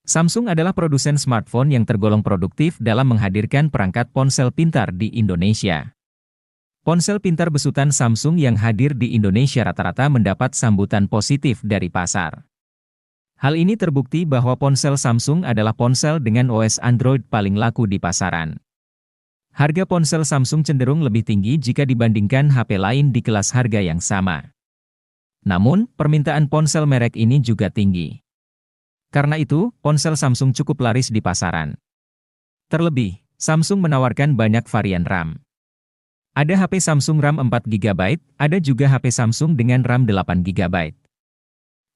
Samsung adalah produsen smartphone yang tergolong produktif dalam menghadirkan perangkat ponsel pintar di Indonesia. Ponsel pintar besutan Samsung yang hadir di Indonesia rata-rata mendapat sambutan positif dari pasar. Hal ini terbukti bahwa ponsel Samsung adalah ponsel dengan OS Android paling laku di pasaran. Harga ponsel Samsung cenderung lebih tinggi jika dibandingkan HP lain di kelas harga yang sama. Namun, permintaan ponsel merek ini juga tinggi. Karena itu, ponsel Samsung cukup laris di pasaran. Terlebih, Samsung menawarkan banyak varian RAM. Ada HP Samsung RAM 4GB, ada juga HP Samsung dengan RAM 8GB.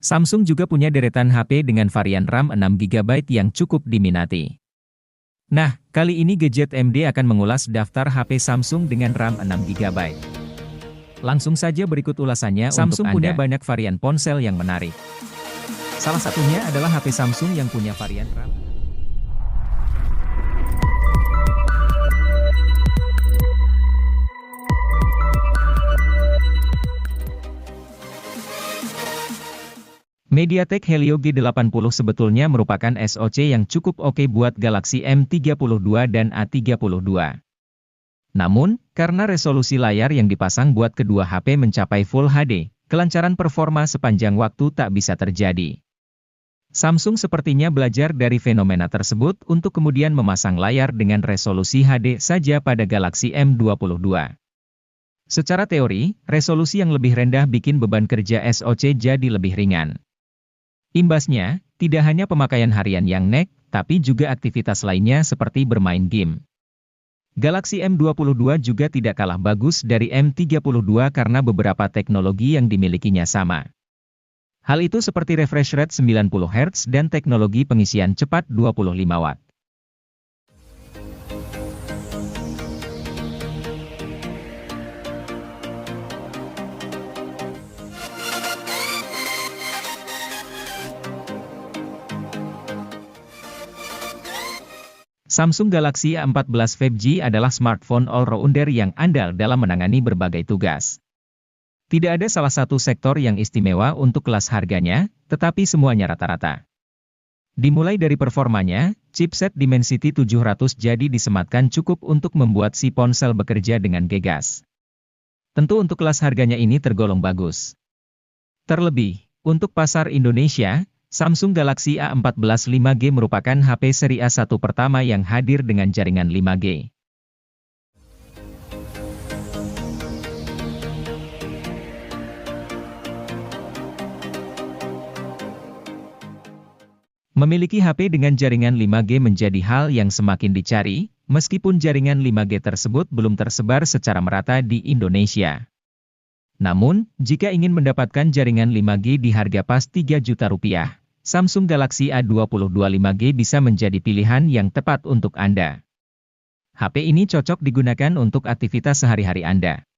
Samsung juga punya deretan HP dengan varian RAM 6GB yang cukup diminati. Nah, kali ini Gadget MD akan mengulas daftar HP Samsung dengan RAM 6GB. Langsung saja berikut ulasannya. Samsung punya banyak varian ponsel yang menarik. Salah satunya adalah HP Samsung yang punya varian RAM. MediaTek Helio G80 sebetulnya merupakan SoC yang cukup oke buat Galaxy M32 dan A32. Namun, karena resolusi layar yang dipasang buat kedua HP mencapai Full HD, kelancaran performa sepanjang waktu tak bisa terjadi. Samsung sepertinya belajar dari fenomena tersebut untuk kemudian memasang layar dengan resolusi HD saja pada Galaxy M22. Secara teori, resolusi yang lebih rendah bikin beban kerja SoC jadi lebih ringan. Imbasnya, tidak hanya pemakaian harian yang naik, tapi juga aktivitas lainnya seperti bermain game. Galaxy M22 juga tidak kalah bagus dari M32 karena beberapa teknologi yang dimilikinya sama. Hal itu seperti refresh rate 90 Hz dan teknologi pengisian cepat 25 Watt. Samsung Galaxy A14 5G adalah smartphone all-rounder yang andal dalam menangani berbagai tugas. Tidak ada salah satu sektor yang istimewa untuk kelas harganya, tetapi semuanya rata-rata. Dimulai dari performanya, chipset Dimensity 700 jadi disematkan cukup untuk membuat si ponsel bekerja dengan gegas. Tentu untuk kelas harganya ini tergolong bagus. Terlebih, untuk pasar Indonesia, Samsung Galaxy A14 5G merupakan HP seri A1 pertama yang hadir dengan jaringan 5G. Memiliki HP dengan jaringan 5G menjadi hal yang semakin dicari, meskipun jaringan 5G tersebut belum tersebar secara merata di Indonesia. Namun, jika ingin mendapatkan jaringan 5G di harga pas Rp3 juta, Samsung Galaxy A22 5G bisa menjadi pilihan yang tepat untuk Anda. HP ini cocok digunakan untuk aktivitas sehari-hari Anda.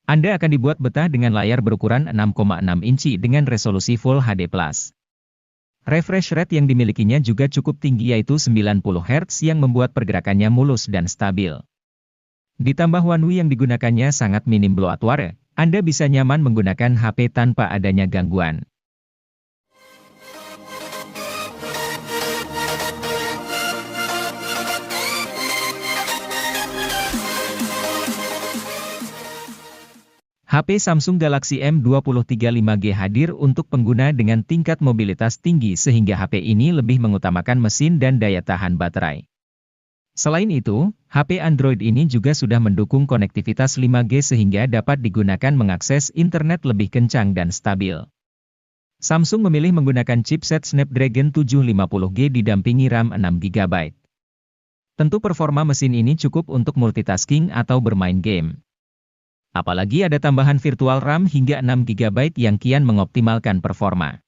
Anda akan dibuat betah dengan layar berukuran 6,6 inci dengan resolusi Full HD+. Refresh rate yang dimilikinya juga cukup tinggi yaitu 90 Hz yang membuat pergerakannya mulus dan stabil. Ditambah One UI yang digunakannya sangat minim bloatware, Anda bisa nyaman menggunakan HP tanpa adanya gangguan. HP Samsung Galaxy M23 5G hadir untuk pengguna dengan tingkat mobilitas tinggi sehingga HP ini lebih mengutamakan mesin dan daya tahan baterai. Selain itu, HP Android ini juga sudah mendukung konektivitas 5G sehingga dapat digunakan mengakses internet lebih kencang dan stabil. Samsung memilih menggunakan chipset Snapdragon 750G didampingi RAM 6GB. Tentu performa mesin ini cukup untuk multitasking atau bermain game. Apalagi ada tambahan virtual RAM hingga 6GB yang kian mengoptimalkan performa.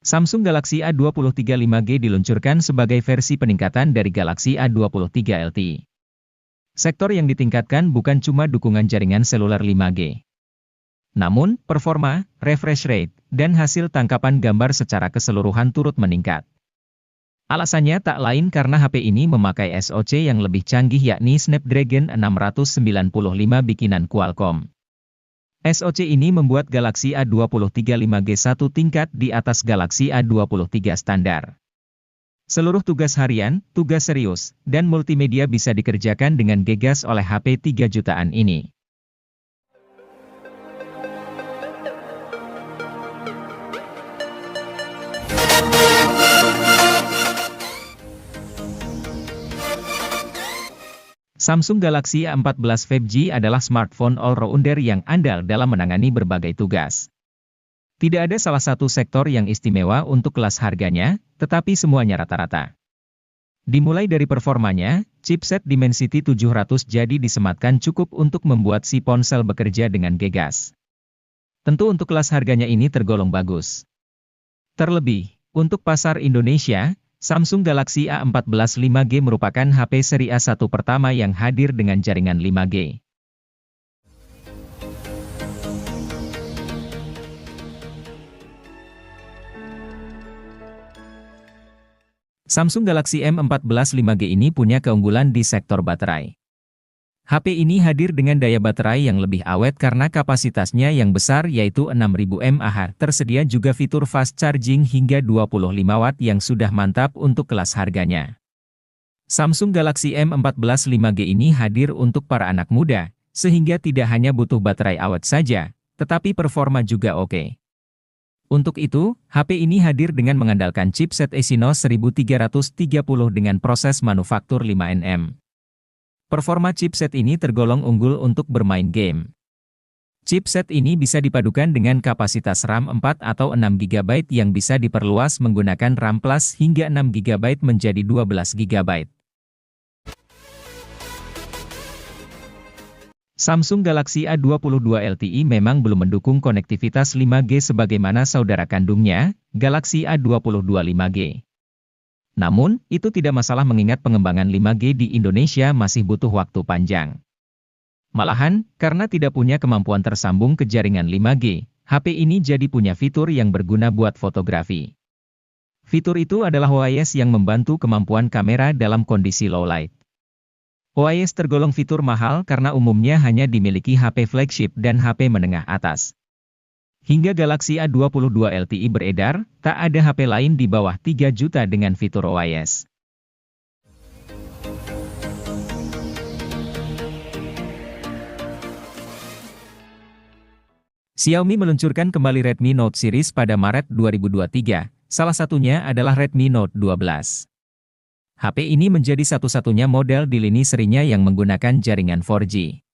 Samsung Galaxy A23 5G diluncurkan sebagai versi peningkatan dari Galaxy A23 LTE. Sektor yang ditingkatkan bukan cuma dukungan jaringan seluler 5G. Namun, performa, refresh rate, dan hasil tangkapan gambar secara keseluruhan turut meningkat. Alasannya tak lain karena HP ini memakai SoC yang lebih canggih yakni Snapdragon 695 bikinan Qualcomm. SoC ini membuat Galaxy A23 5G satu tingkat di atas Galaxy A23 standar. Seluruh tugas harian, tugas serius, dan multimedia bisa dikerjakan dengan gegas oleh HP 3 jutaan ini. Samsung Galaxy A14 5G adalah smartphone all-rounder yang andal dalam menangani berbagai tugas. Tidak ada salah satu sektor yang istimewa untuk kelas harganya, tetapi semuanya rata-rata. Dimulai dari performanya, chipset Dimensity 700 jadi disematkan cukup untuk membuat si ponsel bekerja dengan gegas. Tentu untuk kelas harganya ini tergolong bagus. Terlebih, untuk pasar Indonesia, Samsung Galaxy A14 5G merupakan HP seri A1 pertama yang hadir dengan jaringan 5G. Samsung Galaxy M14 5G ini punya keunggulan di sektor baterai. HP ini hadir dengan daya baterai yang lebih awet karena kapasitasnya yang besar yaitu 6000 mAh. Tersedia juga fitur fast charging hingga 25 Watt yang sudah mantap untuk kelas harganya. Samsung Galaxy M14 5G ini hadir untuk para anak muda, sehingga tidak hanya butuh baterai awet saja, tetapi performa juga oke. Untuk itu, HP ini hadir dengan mengandalkan chipset Exynos 1330 dengan proses manufaktur 5nm. Performa chipset ini tergolong unggul untuk bermain game. Chipset ini bisa dipadukan dengan kapasitas RAM 4 atau 6GB yang bisa diperluas menggunakan RAM Plus hingga 6GB menjadi 12GB. Samsung Galaxy A22 LTE memang belum mendukung konektivitas 5G sebagaimana saudara kandungnya, Galaxy A22 5G. Namun, itu tidak masalah mengingat pengembangan 5G di Indonesia masih butuh waktu panjang. Malahan, karena tidak punya kemampuan tersambung ke jaringan 5G, HP ini jadi punya fitur yang berguna buat fotografi. Fitur itu adalah OIS yang membantu kemampuan kamera dalam kondisi low light. OIS tergolong fitur mahal karena umumnya hanya dimiliki HP flagship dan HP menengah atas. Hingga Galaxy A22 LTE beredar, tak ada HP lain di bawah 3 juta dengan fitur OIS. Xiaomi meluncurkan kembali Redmi Note series pada Maret 2023, salah satunya adalah Redmi Note 12. HP ini menjadi satu-satunya model di lini serinya yang menggunakan jaringan 4G.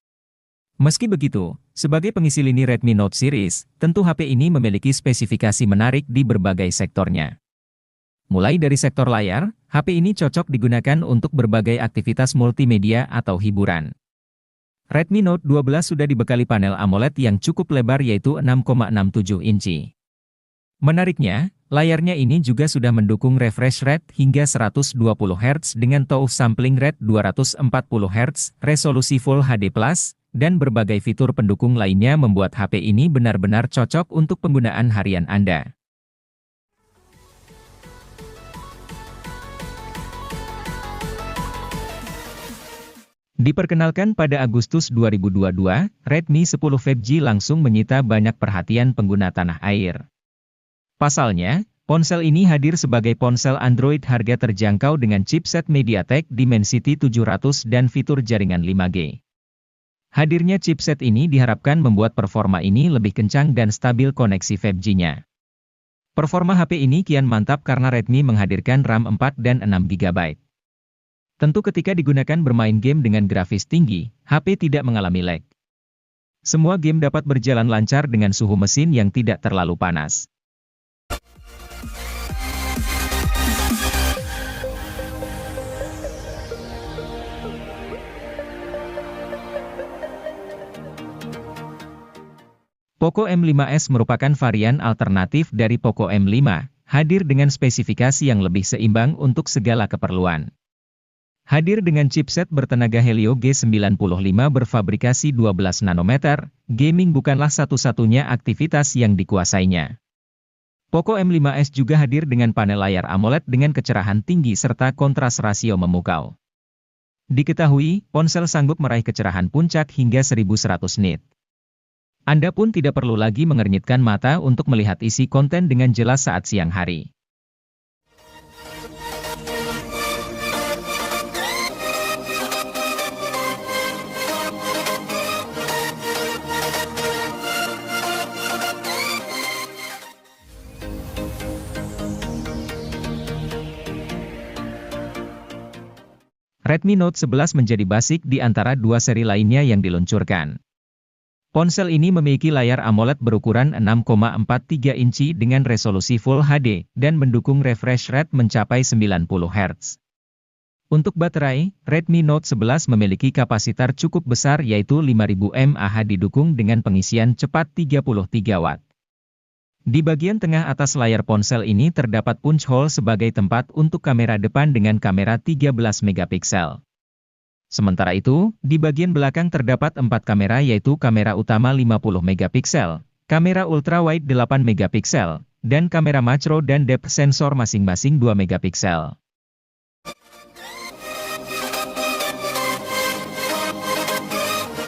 Meski begitu, sebagai pengisi lini Redmi Note series, tentu HP ini memiliki spesifikasi menarik di berbagai sektornya. Mulai dari sektor layar, HP ini cocok digunakan untuk berbagai aktivitas multimedia atau hiburan. Redmi Note 12 sudah dibekali panel AMOLED yang cukup lebar yaitu 6,67 inci. Menariknya, layarnya ini juga sudah mendukung refresh rate hingga 120 Hz dengan touch sampling rate 240 Hz, resolusi Full HD+, dan berbagai fitur pendukung lainnya membuat HP ini benar-benar cocok untuk penggunaan harian Anda. Diperkenalkan pada Agustus 2022, Redmi 10 5G langsung menyita banyak perhatian pengguna tanah air. Pasalnya, ponsel ini hadir sebagai ponsel Android harga terjangkau dengan chipset MediaTek Dimensity 700 dan fitur jaringan 5G. Hadirnya chipset ini diharapkan membuat performa ini lebih kencang dan stabil koneksi 5G-nya. Performa HP ini kian mantap karena Redmi menghadirkan RAM 4 dan 6GB. Tentu ketika digunakan bermain game dengan grafis tinggi, HP tidak mengalami lag. Semua game dapat berjalan lancar dengan suhu mesin yang tidak terlalu panas. Poco M5s merupakan varian alternatif dari Poco M5, hadir dengan spesifikasi yang lebih seimbang untuk segala keperluan. Hadir dengan chipset bertenaga Helio G95 berfabrikasi 12 nanometer, gaming bukanlah satu-satunya aktivitas yang dikuasainya. Poco M5s juga hadir dengan panel layar AMOLED dengan kecerahan tinggi serta kontras rasio memukau. Diketahui, ponsel sanggup meraih kecerahan puncak hingga 1100 nit. Anda pun tidak perlu lagi mengernyitkan mata untuk melihat isi konten dengan jelas saat siang hari. Redmi Note 11 menjadi basic di antara dua seri lainnya yang diluncurkan. Ponsel ini memiliki layar AMOLED berukuran 6,43 inci dengan resolusi Full HD, dan mendukung refresh rate mencapai 90 Hz. Untuk baterai, Redmi Note 11 memiliki kapasitor cukup besar yaitu 5000 mAh didukung dengan pengisian cepat 33 Watt. Di bagian tengah atas layar ponsel ini terdapat punch hole sebagai tempat untuk kamera depan dengan kamera 13 megapiksel. Sementara itu, di bagian belakang terdapat 4 kamera yaitu kamera utama 50 megapiksel, kamera ultrawide 8 megapiksel, dan kamera makro dan depth sensor masing-masing 2 megapiksel.